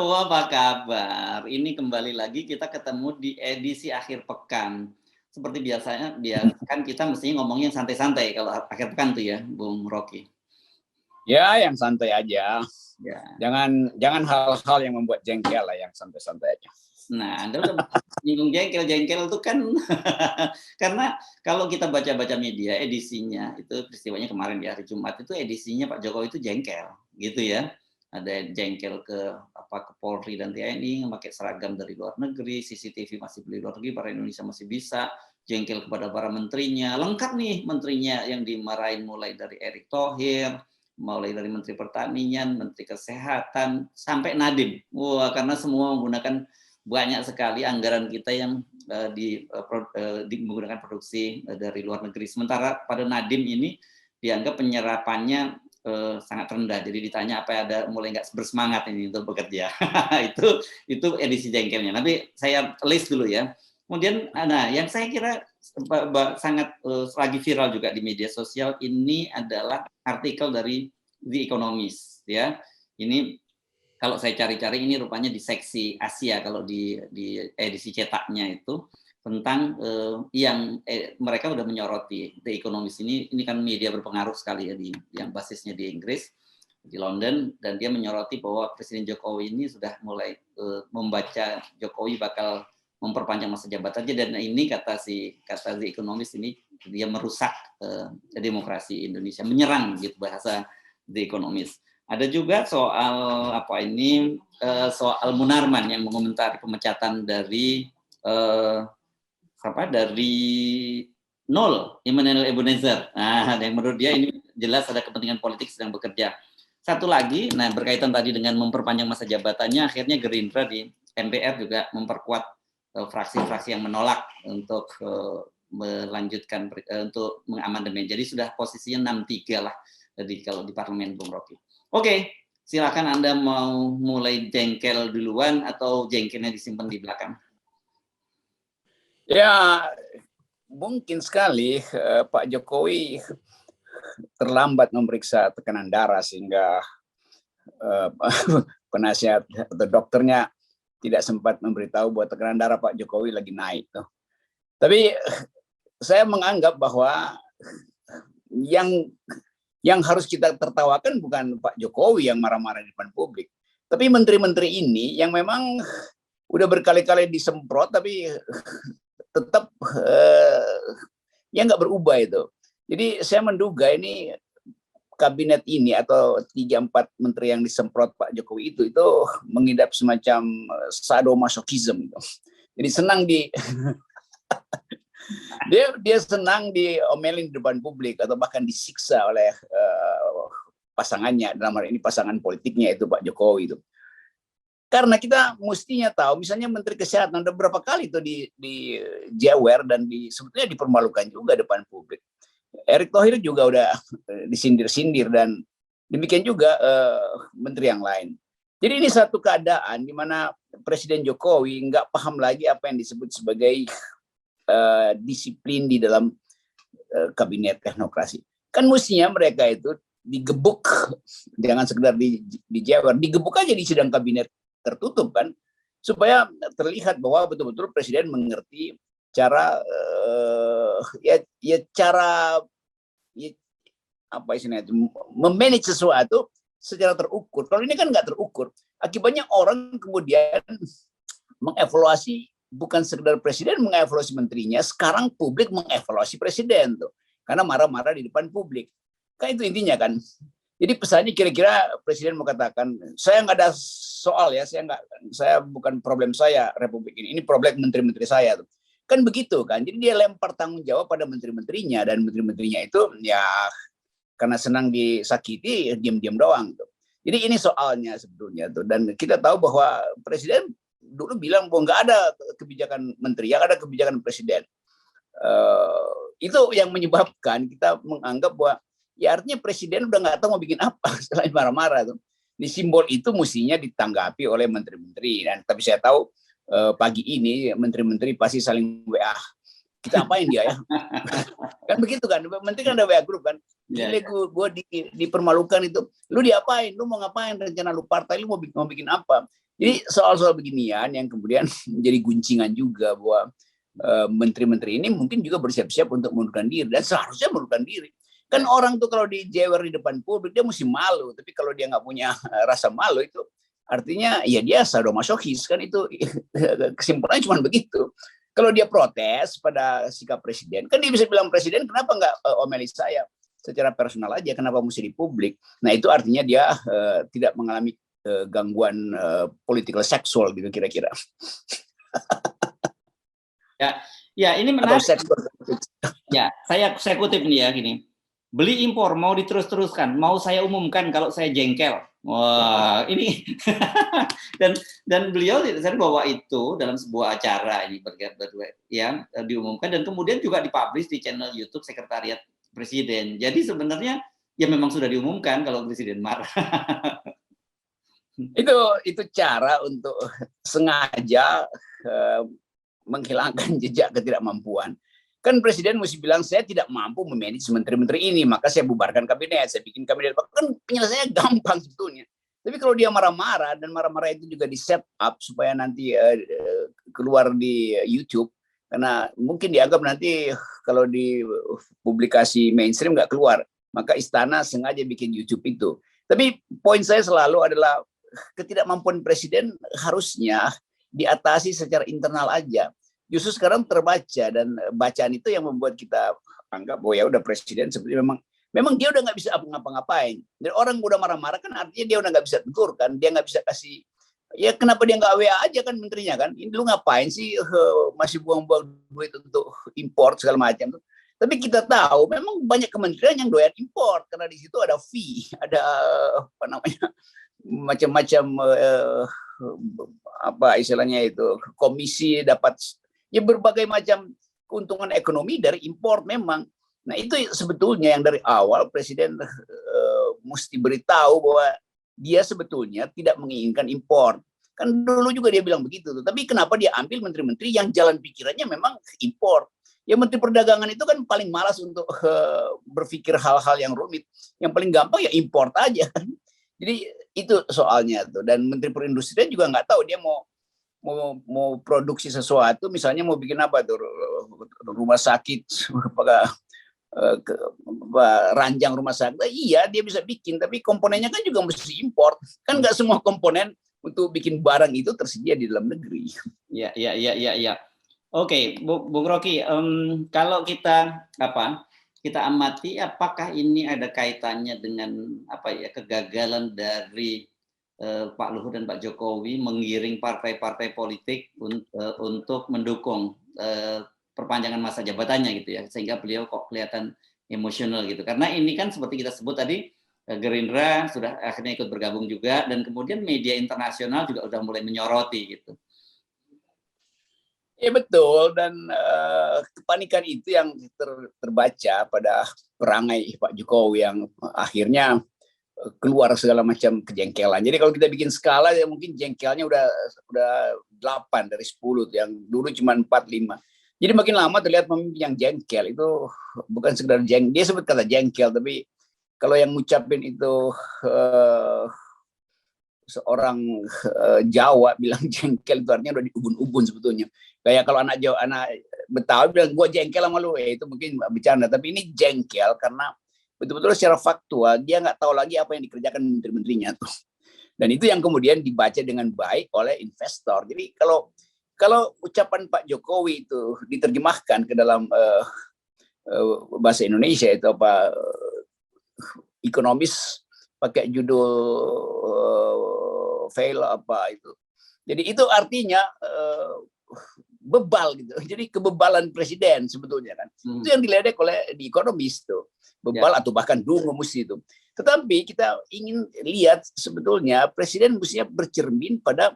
Halo, apa kabar? Ini kembali lagi kita ketemu di edisi akhir pekan. Seperti biasanya, kan kita mestinya ngomongnya yang santai-santai kalau akhir pekan tuh ya, Bung Rocky. Ya, yang santai aja. Ya. Jangan hal-hal yang membuat jengkel lah, yang santai-santai aja. Nah, Anda udah nyinggung jengkel itu kan karena kalau kita baca-baca media edisinya itu peristiwanya kemarin di hari Jumat itu edisinya Pak Jokowi itu jengkel, gitu ya. Ada jengkel ke Polri dan TNI yang pakai seragam dari luar negeri, CCTV masih beli luar negeri, para Indonesia masih bisa, jengkel kepada para menterinya, lengkap nih menterinya yang dimarahin mulai dari Erick Thohir, mulai dari Menteri Pertanian, Menteri Kesehatan, sampai Nadiem. Wah, karena semua menggunakan banyak sekali anggaran kita yang menggunakan produksi dari luar negeri. Sementara pada Nadiem ini dianggap penyerapannya sangat rendah. Jadi ditanya apa ada mulai nggak bersemangat ini untuk bekerja. itu edisi jengkelnya. Nanti saya list dulu ya. Kemudian, nah yang saya kira sangat lagi viral juga di media sosial ini adalah artikel dari The Economist ya. Ini kalau saya cari-cari ini rupanya di seksi Asia kalau di edisi cetaknya itu tentang yang mereka udah menyoroti The Economist ini kan media berpengaruh sekali ya yang basisnya di Inggris di London, dan dia menyoroti bahwa Presiden Jokowi ini sudah mulai membaca Jokowi bakal memperpanjang masa jabatannya, dan ini kata The Economist ini dia merusak demokrasi Indonesia, menyerang gitu bahasa The Economist. Ada juga soal soal Munarman yang mengomentari pemecatan dari dari nol, Immanuel Ebenezer. Nah, yang menurut dia ini jelas ada kepentingan politik sedang bekerja. Satu lagi, nah berkaitan tadi dengan memperpanjang masa jabatannya, akhirnya Gerindra di MPR juga memperkuat fraksi-fraksi yang menolak untuk melanjutkan untuk mengamandemen. Jadi sudah posisinya 6-3 lah kalau di parlemen, Bung Rocky. Oke, silakan Anda mau mulai jengkel duluan atau jengkelnya disimpan di belakang. Ya, mungkin sekali Pak Jokowi terlambat memeriksa tekanan darah sehingga penasihat atau dokternya tidak sempat memberitahu bahwa tekanan darah Pak Jokowi lagi naik. Tapi saya menganggap bahwa yang harus kita tertawakan bukan Pak Jokowi yang marah-marah di depan publik, tapi menteri-menteri ini yang memang udah berkali-kali disemprot tapi tetap ya nggak berubah itu. Jadi saya menduga ini kabinet ini atau 3-4 menteri yang disemprot Pak Jokowi itu mengidap semacam sadomasochism gitu. Jadi senang dia senang diomelin di depan publik atau bahkan disiksa oleh pasangannya, dalam hal ini pasangan politiknya itu Pak Jokowi itu. Karena kita mestinya tahu, misalnya Menteri Kesehatan udah berapa kali itu di jewer dan sebetulnya dipermalukan juga depan publik. Erick Thohir juga udah disindir-sindir dan demikian juga menteri yang lain. Jadi ini satu keadaan di mana Presiden Jokowi nggak paham lagi apa yang disebut sebagai disiplin di dalam kabinet teknokrasi. Kan mestinya mereka itu digebuk, jangan sekedar di jewer, digebuk aja di sidang kabinet tertutup kan, supaya terlihat bahwa betul-betul Presiden mengerti cara apa istilahnya itu memanage sesuatu secara terukur. Kalau ini kan nggak terukur, akibatnya orang kemudian mengevaluasi bukan sekedar Presiden mengevaluasi menterinya, sekarang publik mengevaluasi Presiden tuh karena marah-marah di depan publik. Kan itu intinya kan. Jadi pesannya kira-kira Presiden mau katakan, saya nggak ada soal ya, saya bukan problem saya Republik ini problem menteri-menteri saya tuh. Kan begitu kan. Jadi dia lempar tanggung jawab pada menteri-menterinya, dan menteri-menterinya itu ya karena senang disakiti diam-diam doang tuh. Jadi ini soalnya sebetulnya tuh, dan kita tahu bahwa Presiden dulu bilang bahwa nggak ada kebijakan menteri, yang ada kebijakan Presiden. Itu yang menyebabkan kita menganggap bahwa ya artinya Presiden udah nggak tahu mau bikin apa selain marah-marah tuh. Di simbol itu mestinya ditanggapi oleh menteri-menteri, dan tapi saya tahu pagi ini menteri-menteri pasti saling WA kita apain dia ya? Kan begitu kan, menteri kan ada WA grup kan. Ya, Gile gue dipermalukan itu, lu diapain, lu mau ngapain, rencana lu partai lu mau bikin apa? Jadi soal-soal beginian yang kemudian menjadi guncingan juga bahwa menteri-menteri ini mungkin juga bersiap-siap untuk mengundurkan diri, dan seharusnya mengundurkan diri. Kan orang tuh kalau dijewer di depan publik dia mesti malu, tapi kalau dia nggak punya rasa malu itu artinya ya dia sadomasochis kan, itu kesimpulannya cuma begitu. Kalau dia protes pada sikap presiden, kan dia bisa bilang, presiden kenapa nggak omeli saya secara personal aja, kenapa mesti di publik? Nah itu artinya dia tidak mengalami gangguan political seksual gitu kira-kira. Ya, ini menarik. Ya, saya kutip nih ya, gini. Beli impor mau diterus-teruskan, mau saya umumkan kalau saya jengkel. Wah, ini dan beliau saya bawa itu dalam sebuah acara ini yang diumumkan dan kemudian juga dipublish di channel YouTube Sekretariat Presiden. Jadi sebenarnya ya memang sudah diumumkan kalau presiden marah. Itu cara untuk sengaja menghilangkan jejak ketidakmampuan. Kan presiden mesti bilang, saya tidak mampu memanage menteri-menteri ini, maka saya bubarkan kabinet, saya bikin kabinet. Kan penyelesaiannya gampang sebetulnya. Tapi kalau dia marah-marah, dan marah-marah itu juga di set up supaya nanti keluar di YouTube, karena mungkin dianggap nanti kalau di publikasi mainstream nggak keluar, maka istana sengaja bikin YouTube itu. Tapi poin saya selalu adalah ketidakmampuan presiden harusnya diatasi secara internal aja. Justru sekarang terbaca, dan bacaan itu yang membuat kita anggap bahwa ya udah presiden seperti memang dia udah nggak bisa ngapa-ngapain. Dan orang udah marah-marah kan artinya dia udah nggak bisa tegur kan, dia nggak bisa kasih, ya kenapa dia nggak WA aja kan menterinya kan, ini lu ngapain sih masih buang-buang duit untuk import segala macam. Tapi kita tahu memang banyak kementerian yang doyan import karena di situ ada fee, ada apa namanya, macam-macam apa istilahnya itu, komisi, dapat ya berbagai macam keuntungan ekonomi dari impor memang. Nah itu sebetulnya yang dari awal presiden mesti beritahu bahwa dia sebetulnya tidak menginginkan impor. Kan dulu juga dia bilang begitu. Tapi kenapa dia ambil menteri-menteri yang jalan pikirannya memang impor? Ya menteri perdagangan itu kan paling malas untuk berpikir hal-hal yang rumit. Yang paling gampang ya import aja. Jadi itu soalnya tuh. Dan menteri perindustrian juga nggak tahu dia mau produksi sesuatu, misalnya mau bikin apa tuh, rumah sakit, ranjang rumah sakit, iya dia bisa bikin, tapi komponennya kan juga mesti import, kan nggak semua komponen untuk bikin barang itu tersedia di dalam negeri. Ya. Oke, Bung Rocky, kalau kita amati, apakah ini ada kaitannya dengan kegagalan dari Pak Luhut dan Pak Jokowi mengiring partai-partai politik untuk mendukung perpanjangan masa jabatannya gitu ya, sehingga beliau kok kelihatan emosional gitu. Karena ini kan seperti kita sebut tadi, Gerindra sudah akhirnya ikut bergabung juga, dan kemudian media internasional juga udah mulai menyoroti gitu. Ya betul, dan kepanikan itu yang terbaca pada perangai Pak Jokowi yang akhirnya keluar segala macam kejengkelan. Jadi kalau kita bikin skala ya mungkin jengkelnya udah 8 dari 10 yang dulu cuma 4, 5. Jadi makin lama terlihat pemimpin yang jengkel itu bukan sekedar dia sebut kata jengkel, tapi kalau yang ngucapin itu seorang Jawa bilang jengkel itu artinya udah diubun-ubun sebetulnya. Kayak kalau anak Jawa, anak Betawi bilang gua jengkel sama lu, itu mungkin bercanda, tapi ini jengkel karena betul-betul secara faktual dia nggak tahu lagi apa yang dikerjakan menteri-menterinya tuh, dan itu yang kemudian dibaca dengan baik oleh investor. Jadi kalau ucapan Pak Jokowi itu diterjemahkan ke dalam bahasa Indonesia itu apa, ekonomis pakai judul fail apa itu, jadi itu artinya bebal gitu. Jadi kebebalan presiden sebetulnya kan. Itu yang diledek oleh di ekonomis tuh. Bebal atau bahkan dungu mesti itu. Tetapi kita ingin lihat sebetulnya presiden mestinya bercermin pada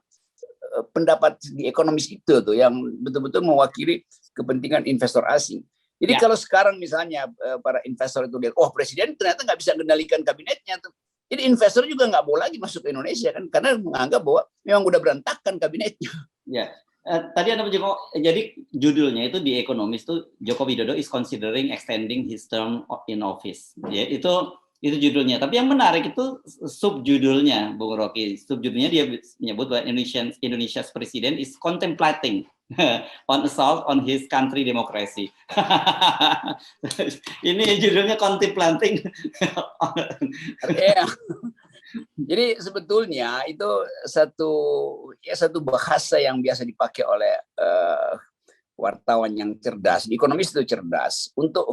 pendapat di ekonomis itu tuh yang betul-betul mewakili kepentingan investor asing. Jadi kalau sekarang misalnya para investor itu lihat, oh presiden ternyata nggak bisa mengendalikan kabinetnya tuh. Jadi investor juga nggak boleh lagi masuk ke Indonesia kan, karena menganggap bahwa memang udah berantakan kabinetnya. Ya. Tadi Anda jadi judulnya itu di Economist tuh Joko Widodo is considering extending his term in office. Ya, itu judulnya. Tapi yang menarik itu subjudulnya, Bung Rocky. Subjudulnya dia menyebut bahwa Indonesia's president is contemplating on assault on his country democracy. Ini judulnya contemplating. Jadi sebetulnya itu satu bahasa yang biasa dipakai oleh wartawan yang cerdas, ekonomis itu cerdas untuk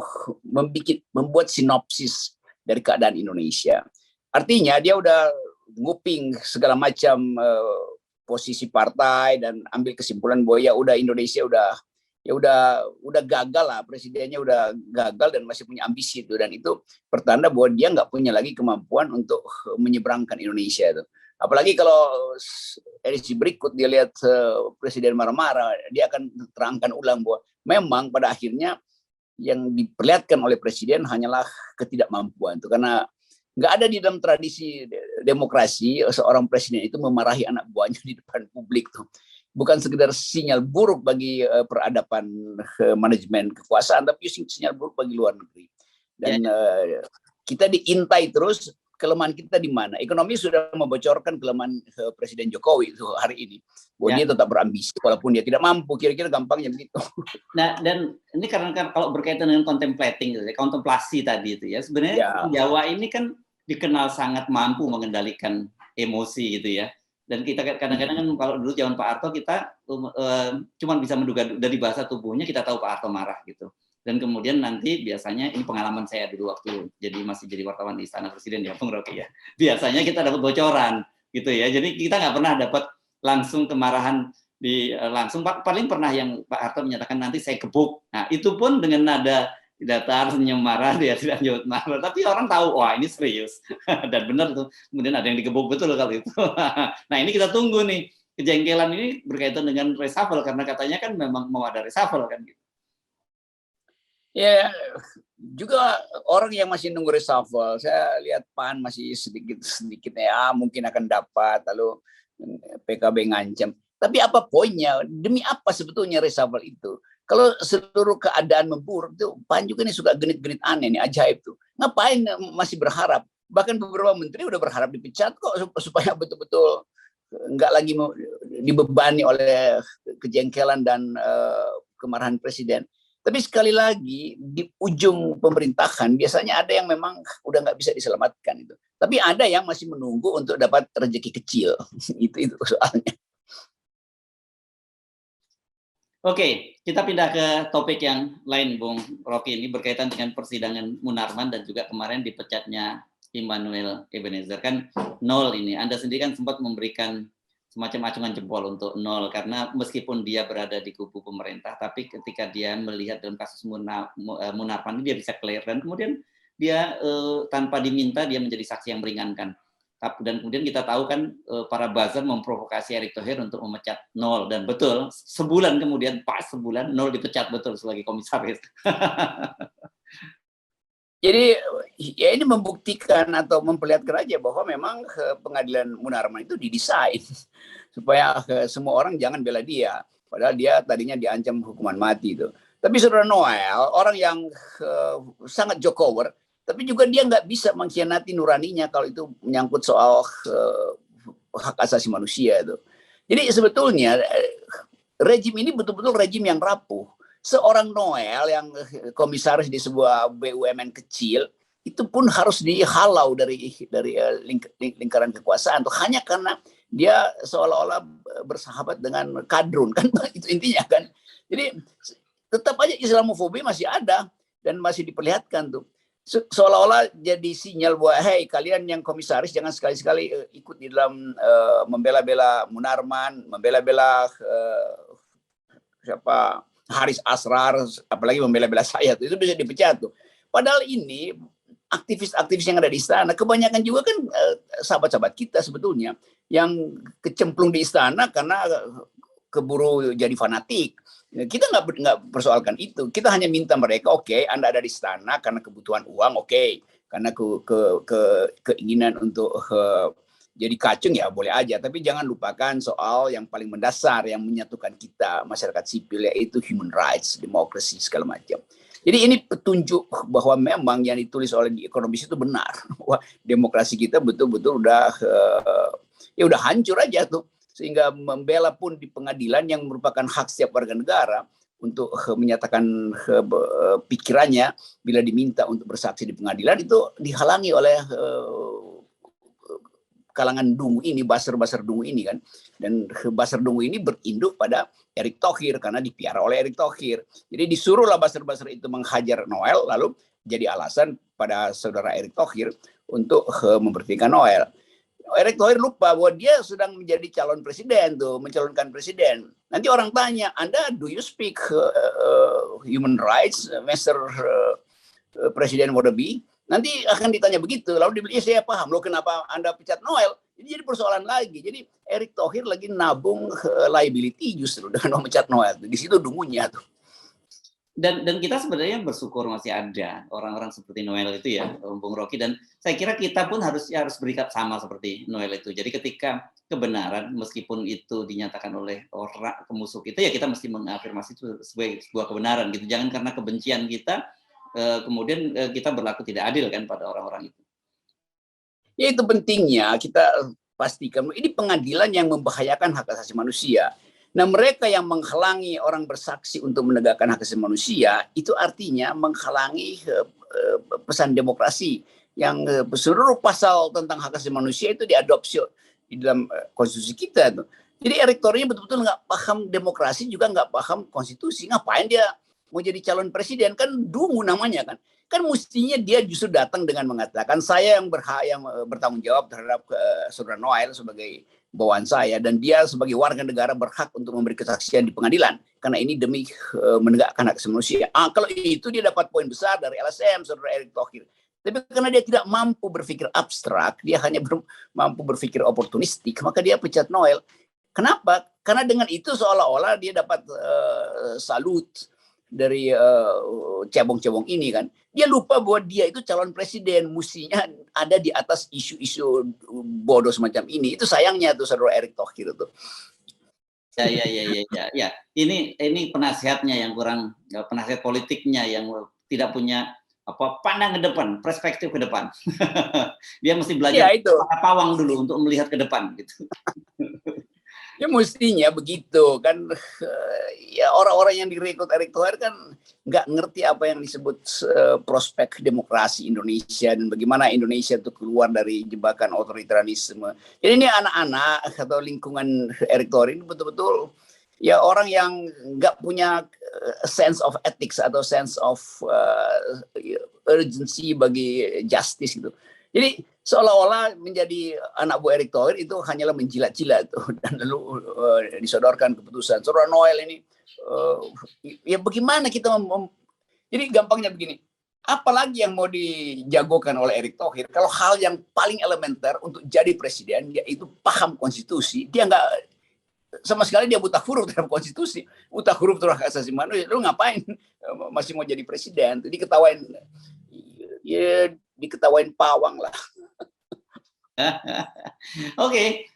membuat sinopsis dari keadaan Indonesia. Artinya dia udah nguping segala macam posisi partai dan ambil kesimpulan bahwa ya udah Indonesia udah gagal lah, presidennya udah gagal dan masih punya ambisi itu, dan itu pertanda bahwa dia nggak punya lagi kemampuan untuk menyeberangkan Indonesia itu. Apalagi kalau edisi berikut dia lihat presiden marah-marah, dia akan terangkan ulang bahwa memang pada akhirnya yang diperlihatkan oleh presiden hanyalah ketidakmampuan itu, karena nggak ada di dalam tradisi demokrasi seorang presiden itu memarahi anak buahnya di depan publik tuh. Bukan sekedar sinyal buruk bagi peradaban manajemen kekuasaan, tapi sinyal buruk bagi luar negeri. Dan kita diintai terus kelemahan kita di mana. Ekonomi sudah membocorkan kelemahan Presiden Jokowi itu hari ini. Bahwa dia tetap berambisi walaupun dia tidak mampu, kira-kira gampangnya begitu. Nah, dan ini karena kalau berkaitan dengan contemplating, kontemplasi tadi itu ya, sebenarnya Jawa ini kan dikenal sangat mampu mengendalikan emosi gitu ya. Dan kita kadang-kadang kan kalau dulu zaman Pak Harto kita cuma bisa menduga dari bahasa tubuhnya kita tahu Pak Harto marah gitu. Dan kemudian nanti biasanya ini pengalaman saya dulu waktu masih jadi wartawan di Istana Presiden ya, Bung Rocky ya. Biasanya kita dapat bocoran gitu ya. Jadi kita nggak pernah dapat langsung kemarahan langsung. Paling pernah yang Pak Harto menyatakan nanti saya gebuk. Nah itu pun dengan nada datar, senyum marah, dia tidak nyebut marah, tapi orang tahu, wah ini serius, dan benar tuh, kemudian ada yang digebuk betul kalau itu. Nah ini kita tunggu nih, kejengkelan ini berkaitan dengan reshuffle, karena katanya kan memang mau ada reshuffle kan gitu. Ya, juga orang yang masih nunggu reshuffle, saya lihat PAN masih sedikit ya mungkin akan dapat, lalu PKB ngancam. Tapi apa poinnya? Demi apa sebetulnya reshuffle itu? Kalau seluruh keadaan memburuk tuh, PAN juga nih suka genit-genit aneh nih, ajaib tuh. Ngapain masih berharap? Bahkan beberapa menteri udah berharap dipecat kok supaya betul-betul nggak lagi dibebani oleh kejengkelan dan kemarahan presiden. Tapi sekali lagi di ujung pemerintahan biasanya ada yang memang udah nggak bisa diselamatkan itu. Tapi ada yang masih menunggu untuk dapat rezeki kecil. itu soalnya. Oke, kita pindah ke topik yang lain, Bung Rocky. Ini berkaitan dengan persidangan Munarman dan juga kemarin dipecatnya Immanuel Ebenezer. Kan nol ini. Anda sendiri kan sempat memberikan semacam acungan jempol untuk nol, karena meskipun dia berada di kubu pemerintah, tapi ketika dia melihat dalam kasus Munarman ini dia bisa clear, dan kemudian dia tanpa diminta dia menjadi saksi yang meringankan. Dan kemudian kita tahu kan para buzzer memprovokasi Erick Thohir untuk memecat nol, dan betul sebulan kemudian pas sebulan nol dipecat betul sebagai komisaris. Jadi ya ini membuktikan atau memperlihatkan aja bahwa memang pengadilan Munarman itu didesain supaya semua orang jangan bela dia, padahal dia tadinya diancam hukuman mati itu. Tapi saudara Noel orang yang sangat jokower, tapi juga dia nggak bisa mengkhianati nuraninya kalau itu menyangkut soal hak asasi manusia itu. Jadi sebetulnya rejim ini betul-betul rejim yang rapuh. Seorang Noel yang komisaris di sebuah BUMN kecil itu pun harus dihalau dari lingkaran kekuasaan tuh hanya karena dia seolah-olah bersahabat dengan kadrun kan, itu intinya kan. Jadi tetap aja Islamofobi masih ada dan masih diperlihatkan tuh. Seolah-olah jadi sinyal bahwa hey kalian yang komisaris jangan sekali-sekali ikut di dalam membela-bela Munarman, membela-bela siapa Haris Asrar, apalagi membela-bela saya tuh, itu bisa dipecat tuh. Padahal ini aktivis-aktivis yang ada di istana kebanyakan juga kan sahabat-sahabat kita sebetulnya yang kecemplung di istana karena keburu jadi fanatik. Kita nggak persoalkan itu. Kita hanya minta mereka, oke, Anda ada di istana karena kebutuhan uang, oke, karena keinginan untuk jadi kacung ya boleh aja, tapi jangan lupakan soal yang paling mendasar yang menyatukan kita masyarakat sipil, yaitu human rights, demokrasi segala macam. Jadi ini petunjuk bahwa memang yang ditulis oleh The Economist itu benar, bahwa demokrasi kita betul-betul udah ya udah hancur aja tuh, sehingga membela pun di pengadilan yang merupakan hak setiap warga negara untuk menyatakan pikirannya bila diminta untuk bersaksi di pengadilan, itu dihalangi oleh kalangan dungu ini, baser-baser dungu ini kan. Dan baser dungu ini berinduk pada Erick Thohir karena dipiara oleh Erick Thohir. Jadi disuruhlah baser-baser itu menghajar Noel, lalu jadi alasan pada saudara Erick Thohir untuk memberhentikan Noel. Erick Thohir lupa bahwa dia sedang menjadi calon presiden tuh, mencalonkan presiden. Nanti orang tanya, Anda do you speak human rights, Mr. Presiden wannabe? Nanti akan ditanya begitu, lalu dia bilang, saya paham, loh kenapa Anda pecat Noel? Jadi persoalan lagi. Jadi Erick Thohir lagi nabung liability justru dengan memecat Noel. Di situ dungunya tuh. Dan kita sebenarnya bersyukur masih ada orang-orang seperti Noel itu ya, Bung Rocky. Dan saya kira kita pun harus bersikap sama seperti Noel itu. Jadi ketika kebenaran, meskipun itu dinyatakan oleh orang pemusuh kita, ya kita mesti mengafirmasi itu sebagai sebuah kebenaran gitu. Jangan karena kebencian kita kemudian kita berlaku tidak adil kan pada orang-orang itu. Ya itu pentingnya kita pastikan ini pengadilan yang membahayakan hak asasi manusia. Nah mereka yang menghalangi orang bersaksi untuk menegakkan hak asasi manusia itu artinya menghalangi pesan demokrasi yang seluruh pasal tentang hak asasi manusia itu diadopsi di dalam konstitusi kita. Jadi Erick Thohir betul-betul nggak paham demokrasi, juga nggak paham konstitusi. Ngapain dia mau jadi calon presiden? Kan dungu namanya kan. Kan mestinya dia justru datang dengan mengatakan saya yang bertanggung jawab terhadap saudara Noel sebagai bawaan saya, dan dia sebagai warga negara berhak untuk memberi kesaksian di pengadilan karena ini demi menegakkan hak asasi manusia. Kalau itu dia dapat poin besar dari LSM saudara Erick Thohir. Tapi karena dia tidak mampu berpikir abstrak, dia hanya mampu berpikir oportunistik, maka dia pecat Noel. Kenapa? Karena dengan itu seolah-olah dia dapat salut dari cebong-cebong ini kan. Dia lupa bahwa dia itu calon presiden, mestinya ada di atas isu-isu bodoh semacam ini. Itu sayangnya tuh saudara Erick Thohir itu. Ya. Ini penasihatnya yang kurang, penasihat politiknya yang tidak punya pandang ke depan, perspektif ke depan. Dia mesti belajar pawang dulu untuk melihat ke depan gitu. Ya mestinya begitu kan, ya orang-orang yang direkrut Erick Thohir kan nggak ngerti apa yang disebut prospek demokrasi Indonesia dan bagaimana Indonesia itu keluar dari jebakan otoritarianisme. Jadi ini anak-anak atau lingkungan Erick Thohir ini betul-betul ya orang yang nggak punya sense of ethics atau sense of urgency bagi justice gitu. Jadi seolah-olah menjadi anak buah Erick Thohir itu hanyalah menjilat-jilat dan lalu disodorkan keputusan. Saudara Noel ini, ya bagaimana kita jadi gampangnya begini, apalagi yang mau dijagokan oleh Erick Thohir kalau hal yang paling elementer untuk jadi presiden yaitu paham konstitusi, dia nggak sama sekali, dia buta huruf terhadap konstitusi, buta huruf terhadap hak asasi manusia. Lu ngapain masih mau jadi presiden? Diketawain, ya diketawain pawang lah. Oke,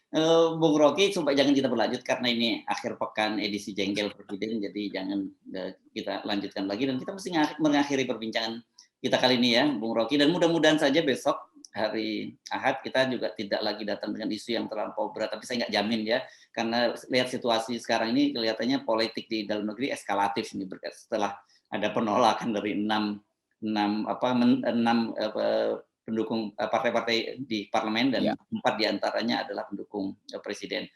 Bung Rocky, supaya jangan kita berlanjut karena ini akhir pekan edisi Jengkel Presiden, jadi jangan kita lanjutkan lagi dan kita mesti mengakhiri perbincangan kita kali ini ya, Bung Rocky, dan mudah-mudahan saja besok hari Ahad kita juga tidak lagi datang dengan isu yang terlampau berat, tapi saya nggak jamin ya, karena lihat situasi sekarang ini kelihatannya politik di dalam negeri eskalatif ini setelah ada penolakan dari enam pendukung partai-partai di parlemen dan 4 diantaranya adalah pendukung presiden.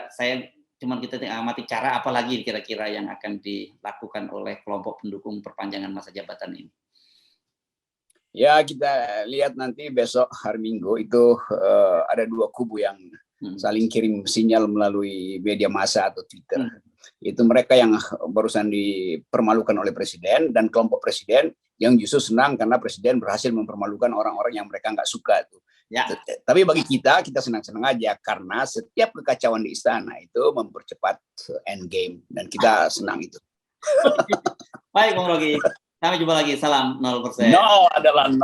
Saya amati cara apa lagi kira-kira yang akan dilakukan oleh kelompok pendukung perpanjangan masa jabatan ini. Ya kita lihat nanti besok hari Minggu itu ada 2 kubu yang saling kirim sinyal melalui media massa atau Twitter. Itu mereka yang barusan dipermalukan oleh presiden dan kelompok presiden yang justru senang karena presiden berhasil mempermalukan orang-orang yang mereka nggak suka tuh. Ya. Tapi bagi kita senang-senang aja karena setiap kekacauan di istana itu mempercepat end game dan kita senang itu. Baik, Bung Rocky. Sampai jumpa lagi. Salam 0%. 0 adalah 0.